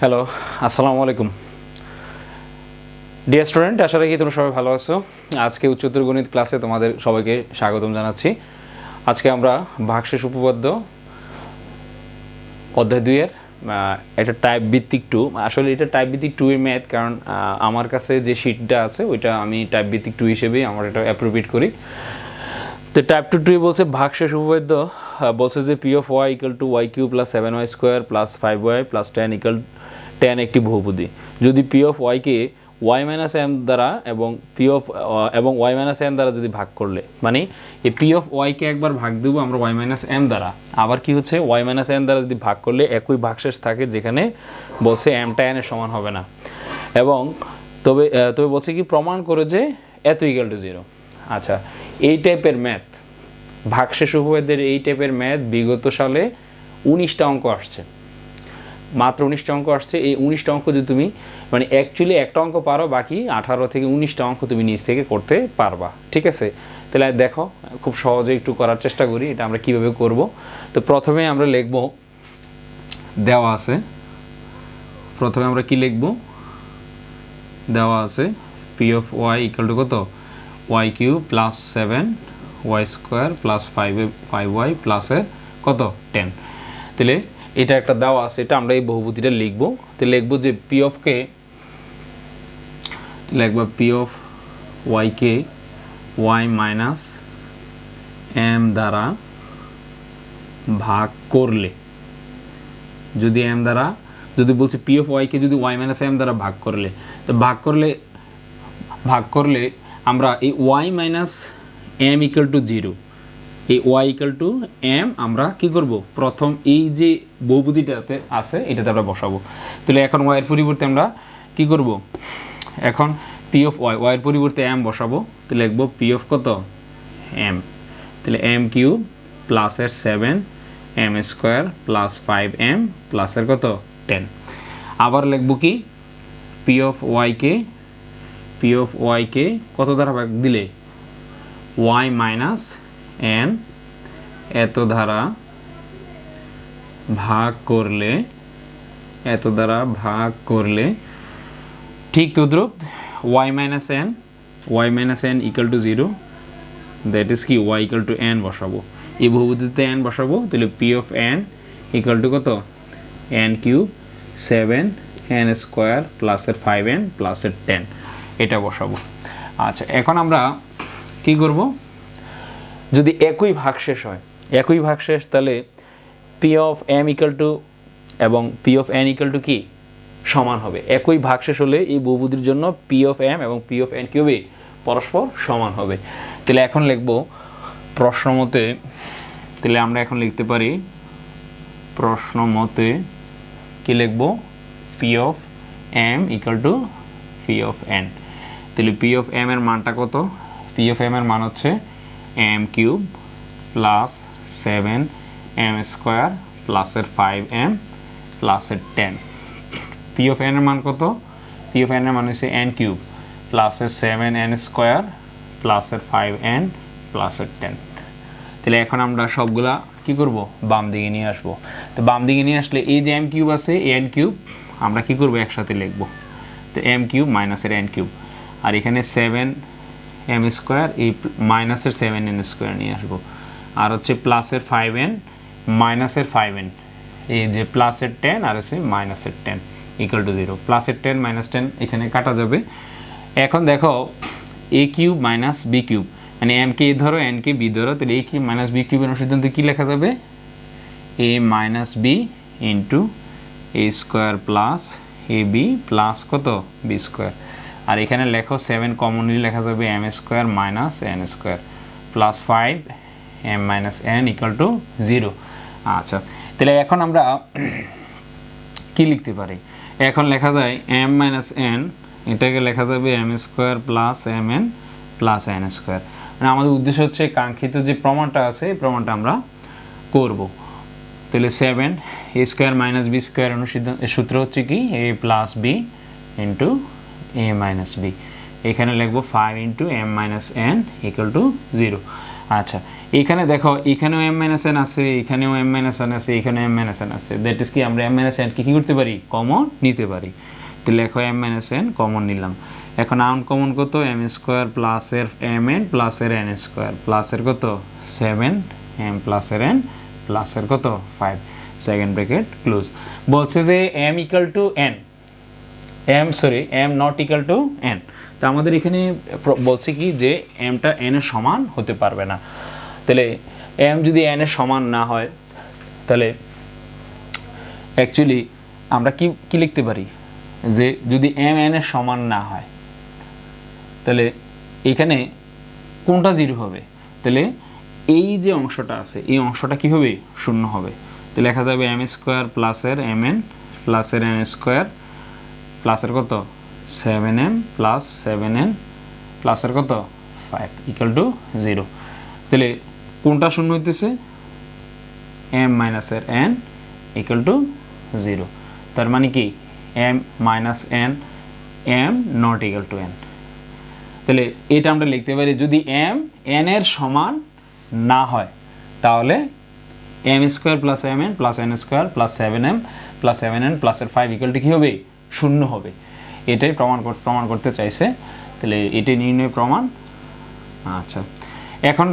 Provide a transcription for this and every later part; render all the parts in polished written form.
Hello, আসসালামু আলাইকুম dear student. আশা রাখি তোমরা সবাই ভালো আছো। আজকে উচ্চতর গণিত ক্লাসে তোমাদের সবাইকে স্বাগতম জানাচ্ছি। আজকে আমরা ভাগশেষ উপপাদ্য অধ্যায় 2 এর এটা টাইপ ভিত্তিক 2। আসলে এটা টাইপ ভিত্তিক 2 এর ম্যাথ, কারণ আমার কাছে যে শিটটা আছে ওইটা আমি টাইপ ভিত্তিক 2 হিসেবেই আমার এটা অ্যাপ্রোপ্রিয়েট করি। তো টাইপ 2 বলছে ভাগশেষ উপপাদ্য, বলছে যে P of Y equal to Y cube plus 7y square plus 5y plus 10 equal 10 একটি বহুপদী। যদি পি অফ ওয়াইকে ওয়াই মাইনাস এম দ্বারা এবং পি অফ এবং ওয়াই মাইনাস এন দ্বারা যদি ভাগ করলে, মানে এই পি অফ ওয়াইকে একবার ভাগ দেবো আমরা ওয়াই মাইনাস এম দ্বারা, আবার কি হচ্ছে ওয়াই মাইনাস এন দ্বারা যদি ভাগ করলে একই ভাগশেষ থাকে, যেখানে বলছে এমটা এন এর সমান হবে না। এবং তবে বলছে কি প্রমাণ করে যে এত ইকুয়াল টু 0। আচ্ছা, এই টাইপের ম্যাথ, ভাগশেষ উপপাদ্যের এই টাইপের ম্যাথ বিগত সালে 19টা অঙ্ক আসছে, মাত্র 19টা অঙ্ক আসছে। এই 19টা অঙ্ক যদি তুমি মানে অ্যাকচুয়ালি একটা অঙ্ক পারো, বাকি 18 থেকে 19টা অঙ্ক তুমি নিজ থেকে করতে পারবা। ঠিক আছে, তাহলে দেখো খুব সহজে একটু করার চেষ্টা করি এটা আমরা কিভাবে করব। তো প্রথমে আমরা লিখব, দেওয়া আছে, প্রথমে আমরা কি লিখব, দেওয়া আছে P of Y equal to কত, Y cube plus 7y square plus 5y প্লাসের কত 10। তাহলে এটা একটা দেওয়া আছে, এটা আমরা এই বহুপদীটা লিখব। তো লিখব যে পি অফকে, লিখব পি অফ ওয়াইকে ওয়াই মাইনাস এম দ্বারা ভাগ করলে, যদি এম দ্বারা, যদি বলছে পি অফ ওয়াইকে যদি ওয়াই মাইনাস এম দ্বারা ভাগ করলে, তো ভাগ করলে আমরা এই y minus m equal to 0, এই ওয়াই ইকুয়াল টু এম আমরা কি করব, প্রথম এই যে বহুপদীটাতে আছে এটাতে আমরা বসাবো। তাহলে এখন ওয়াইয়ের পরিবর্তে আমরা কি করব, এখন পি অফ ওয়াইয়ের পরিবর্তে এম বসাবো। তো লিখব পি অফ কত এম, তাহলে এম কিউব প্লাসের 7m স্কোয়ার প্লাস 5m প্লাসের কত 10। আবার লিখব কি পি অফ ওয়াইকে কত দ্বারা ভাগ দিলে, ওয়াই মাইনাস এন এত দ্বারা ভাগ করলে, এত দ্বারা ভাগ করলে, ঠিক তদ্রুপ y minus n equal to 0, that is কি ওয়াই ইকুয়াল টু এন বসাবো, এই বহুপদীতে এন বসাবো। তাহলে P of N equal to কত, এন কিউব 7n স্কোয়ার প্লাসের 5n প্লাসের 10, এটা বসাবো। আচ্ছা, এখন আমরা কি করব, যদি একই ভাগশেষ হয়, একই ভাগশেষ, তাহলে P of M equal to এবং P of N equal to কি সমান হবে। একই ভাগশেষ হলে এই বহুপদীর জন্য পি অফ এম এবং পি অফ এন কি হবে, পরস্পর সমান হবে। তাহলে এখন লিখব প্রশ্ন মতে, তাহলে আমরা এখন লিখতে পারি প্রশ্ন মতে কি লিখব, P of M equal to p of n. তাহলে পি অফ এম এর মানটা কত, পি অফ এম এর মান হচ্ছে M cube plus 7m square প্লাসের 5m প্লাসের 10। পি অফ এন এর মান কত, পি অফ এন এর মান হচ্ছে এন কিউব প্লাসের 7n স্কোয়ার প্লাসের 5n প্লাসের 10। তাহলে এখন আমরা সবগুলা কি করব, বাম দিকে নিয়ে আসবো। তো বাম দিকে নিয়ে আসলে এই যে এম কিউব আছে, এন কিউব আমরা কি করব, একসাথে লিখব। তো এম কিউব মাইনাসের এন কিউব, আর এখানে 7m স্কোয়ার, এই মাইনাসের 7n স্কোয়ার নিয়ে আসবো, আর হচ্ছে প্লাসের 5n মাইনাসের 5n, এই যে প্লাসের 10 আর হচ্ছে মাইনাসের 10 ইকুয়াল টু 0। প্লাসের 10 মাইনাস 10 এখানে কাটা যাবে। এখন দেখো এ কিউব মাইনাস বি কিউব, মানে এম কে এ ধরো এন কে বি ধরো, তাহলে এ কিউব মাইনাস বি কিউবের অনুসিদ্ধান্ত কী লেখা যাবে, a minus b into a square plus a b plus কত বি স্কোয়ার, আর এখানে লেখো 7 কমনলি লেখা যাবে m square minus n square plus 5m minus n equal to 0। আচ্ছা, তাহলে এখন আমরা কি লিখতে পারি, এখন লেখা যায় m মাইনাস এন, এটাকে লেখা যাবে m square plus m n plus n square. মানে আমাদের উদ্দেশ্য হচ্ছে কাঙ্ক্ষিত যে প্রমাণটা আছে এই প্রমাণটা আমরা করব। তাহলে 7 a square minus b square অনুসিদ্ধান্ত সূত্র হচ্ছে কি, a plus b into a minus b, এখানে লিখবো 5 into m minus n equal to 0। আচ্ছা, এখানে দেখো এখানেও m মাইনাস n আছে, এখানেও m মাইনাস n আছে, এখানেও m মাইনাস n আছে, দ্যাট ইজ কি আমরা m মাইনাস n কে কি করতে পারি, কমন নিতে পারি। তো লেখো m মাইনাস n কমন নিলাম। এখন আনকমন কত, m স্কোয়ার প্লাস এর mn প্লাস এর n স্কোয়ার প্লাস এর কত 7 m প্লাস এর n প্লাস এর কত 5, সেকেন্ড ব্র্যাকেট ক্লোজ। বলছে যে m equal to n, m not equal to n। তো আমাদের এখানে বলছে কি যে mটা n এর সমান হতে পারবে না। তাহলে m যদি n এর সমান না হয় তাহলে অ্যাকচুয়ালি আমরা কি লিখতে পারি, যে যদি m n এর সমান না হয় তাহলে এখানে কোনটা 0 হবে, তাহলে এই যে অংশটা আছে এই অংশটা কি হবে, শূন্য হবে। তো লেখা যাবে m স্কোয়ার প্লাস এর mn প্লাস এর n স্কোয়ার প্লাস এর কত 7m প্লাস 7n প্লাস এর কত 5 ইকুয়াল টু 0। তাহলে কোনটা শূন্য হইতেছে, m মাইনাস এর n ইকুয়াল টু 0। তার মানে কি m minus n, m not equal to n। তাহলে এটা আমরা লিখতে পারি যদি m n এর সমান না হয় তাহলে m square plus mn plus n square plus 7m plus 7n plus এর 5 ইকুয়াল টু কী হবে, শূন্য হবে। এটাই প্রমাণ করতে চাইছে। তাহলে এটাই নির্ণয় প্রমাণ। আচ্ছা, এখন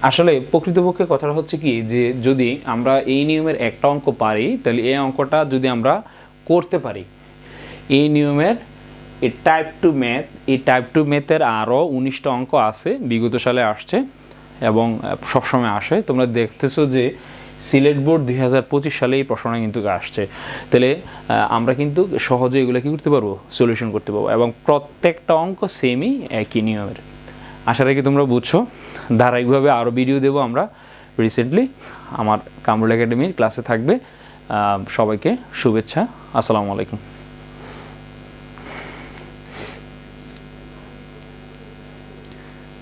আসলে প্রকৃতপক্ষে কথাটা হচ্ছে কি যে যদি আমরা এই নিয়মের একটা অঙ্ক পারি তাহলে এই অঙ্কটা যদি আমরা করতে পারি, এই নিয়মের এই টাইপ টু ম্যাথের আরও 19টা অঙ্ক আছে, বিগত সালে আসছে এবং সবসময় আসে। তোমরা দেখতেছো যে সিলেট বোর্ড 2025 সালে এই প্রশ্নটা কিন্তু আসছে। তাহলে আমরা কিন্তু সহজে এগুলো কী করতে পারবো, সলিউশন করতে পারবো এবং প্রত্যেকটা অঙ্ক সেমই একই নিয়মের। আশা রাখি তোমরা বুঝছো। ধারাবাহিকভাবে আরও ভিডিও দেবো আমরা রিসেন্টলি, আমার কামরুল একাডেমির ক্লাসে থাকবে। সবাইকে শুভেচ্ছা, আসসালামু আলাইকুম।